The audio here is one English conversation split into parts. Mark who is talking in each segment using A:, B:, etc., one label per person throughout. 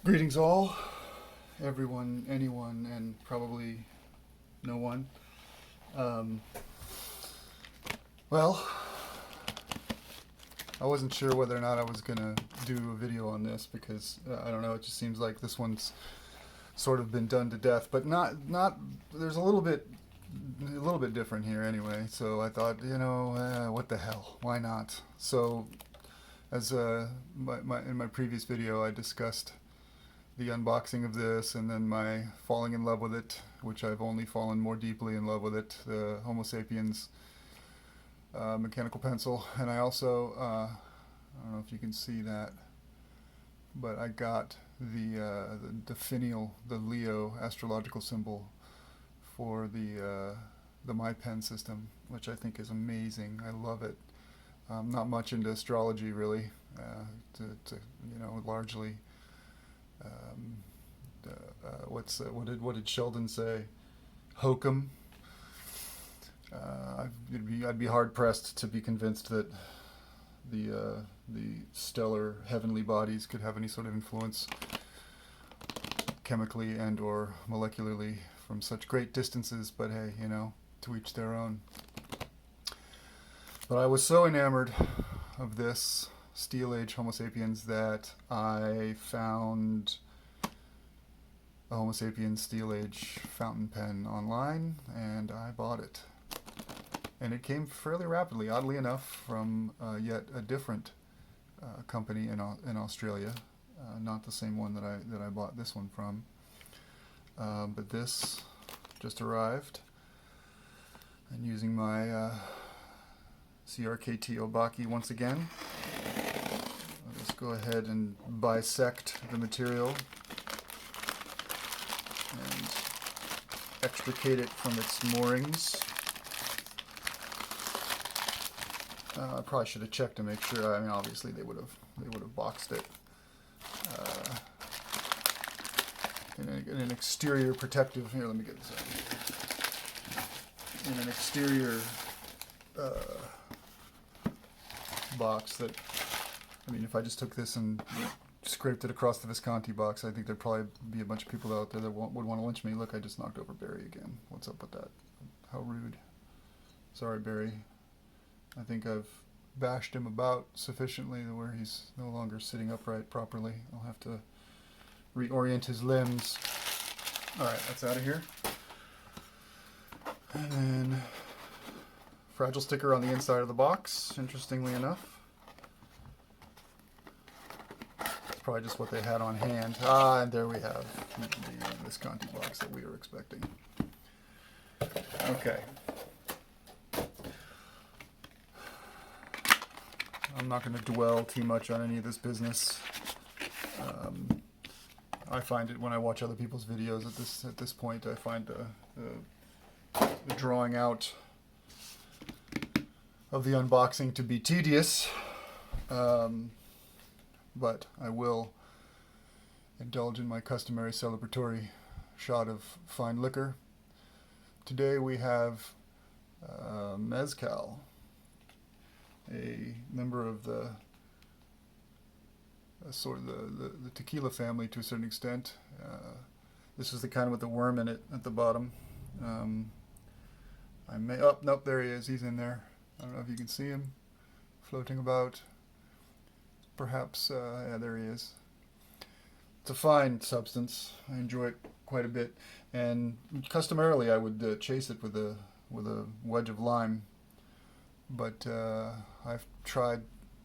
A: Greetings all, everyone, anyone, and probably no one. Um, well, I wasn't sure whether or not I was gonna do a video on this because I don't know. It just seems like this one's sort of been done to death, but not. There's a little bit different here anyway. So I thought, what the hell? Why not? So, as in my previous video, I discussed the unboxing of this and then my falling in love with it, which I've only fallen more deeply in love with it, the Homo Sapiens mechanical pencil. And I also, I don't know if you can see that, but I got the finial, the Leo astrological symbol for the My Pen system, which I think is amazing. I love it. I'm not much into astrology really, largely. What did Sheldon say? Hokum. I'd be hard pressed to be convinced that the stellar heavenly bodies could have any sort of influence chemically and or molecularly from such great distances. But hey, to each their own. But I was so enamored of this Steel Age Homo Sapiens that I found a Homo Sapiens Steel Age fountain pen online and I bought it. And it came fairly rapidly, oddly enough, from yet a different company in Australia, not the same one that I bought this one from. But this just arrived, and using my CRKT Obaki once again. Let's go ahead and bisect the material and extricate it from its moorings. I probably should have checked to make sure. I mean, obviously they would have boxed it in an exterior protective. Here, let me get this out. In an exterior box that. I mean, if I just took this and scraped it across the Visconti box, I think there'd probably be a bunch of people out there that would want to lynch me. Look, I just knocked over Barry again. What's up with that? How rude. Sorry, Barry. I think I've bashed him about sufficiently to where he's no longer sitting upright properly. I'll have to reorient his limbs. Alright, that's out of here. And then, fragile sticker on the inside of the box, interestingly enough. Probably just what they had on hand. And there we have the Visconti box that we were expecting. Okay. I'm not going to dwell too much on any of this business. I find it when I watch other people's videos at this point, I find the drawing out of the unboxing to be tedious. But I will indulge in my customary celebratory shot of fine liquor. Today we have Mezcal, a member of the tequila family to a certain extent. This is the kind with the worm in it at the bottom. Nope, there he is. He's in there. I don't know if you can see him floating about. Perhaps, yeah, there he is. It's a fine substance. I enjoy it quite a bit, and customarily I would chase it with a wedge of lime. But I've tried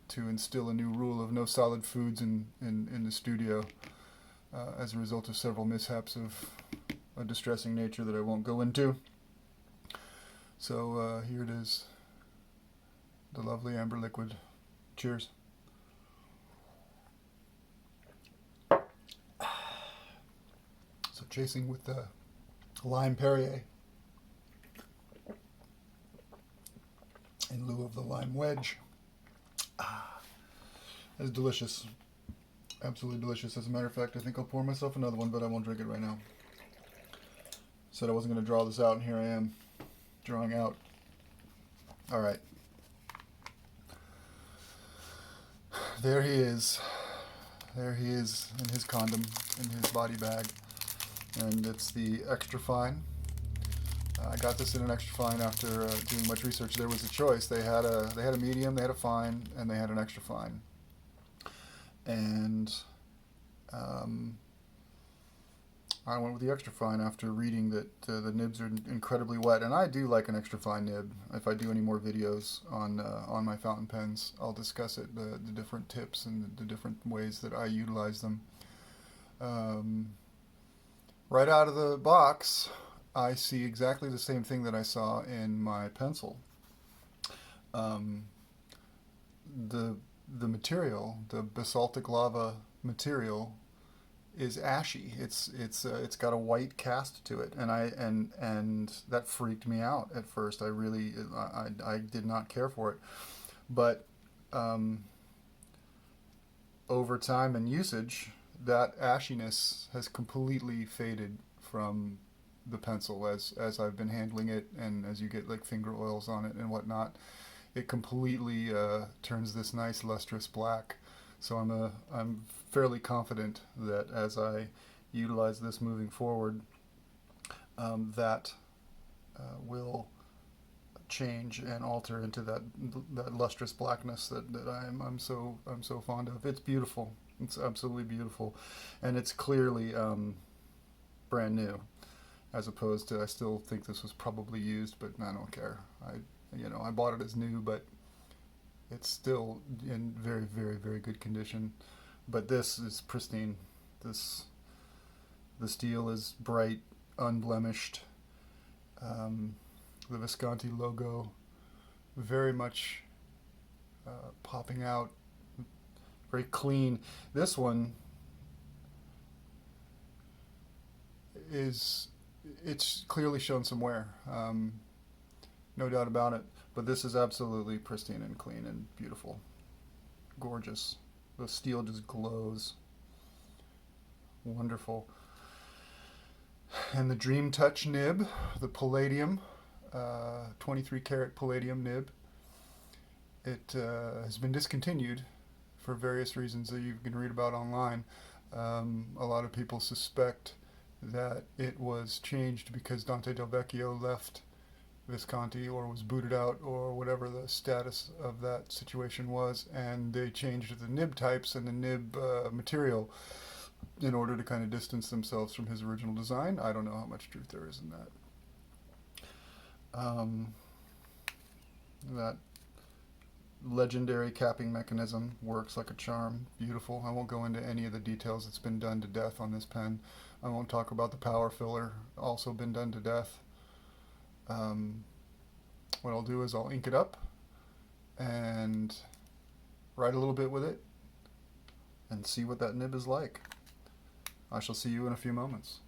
A: to instill a new rule of no solid foods in the studio as a result of several mishaps of a distressing nature that I won't go into. So here it is, the lovely amber liquid. Cheers. So chasing with the lime Perrier in lieu of the lime wedge. That is delicious. Absolutely delicious. As a matter of fact, I think I'll pour myself another one, but I won't drink it right now. Said I wasn't going to draw this out, and here I am, drawing out. All right. There he is. There he is in his condom, in his body bag. And it's the extra fine. I got this in an extra fine after doing much research. There was a choice. They had a medium, they had a fine, and they had an extra fine. And I went with the extra fine after reading that the nibs are incredibly wet, and I do like an extra fine nib. If I do any more videos on my fountain pens, I'll discuss it, the different tips and the different ways that I utilize them. Right out of the box, I see exactly the same thing that I saw in my pencil. The material, the basaltic lava material, is ashy. It's got a white cast to it, and that freaked me out at first. I did not care for it, but over time and usage, that ashiness has completely faded from the pencil as I've been handling it, and as you get like finger oils on it and whatnot, it completely turns this nice lustrous black. So I'm fairly confident that as I utilize this moving forward, that will change and alter into that lustrous blackness that I'm so fond of. It's beautiful. It's absolutely beautiful, and it's clearly brand new, as opposed to, I still think this was probably used, but I don't care. I bought it as new, but it's still in very, very, very good condition. But this is pristine. The steel is bright, unblemished. The Visconti logo very much popping out, very clean. This one it's clearly shown some wear, no doubt about it, but this is absolutely pristine and clean and beautiful, gorgeous. The steel just glows, wonderful. And the Dream Touch nib, the palladium, 23 karat palladium nib, it has been discontinued for various reasons that you can read about online. A lot of people suspect that it was changed because Dante Del Vecchio left Visconti or was booted out or whatever the status of that situation was, and they changed the nib types and the nib material in order to kind of distance themselves from his original design. I don't know how much truth there is in that. That legendary capping mechanism works like a charm. Beautiful. I won't go into any of the details. It's been done to death on this pen. I won't talk about the power filler. Also been done to death. What I'll do is I'll ink it up and write a little bit with it and see what that nib is like. I shall see you in a few moments.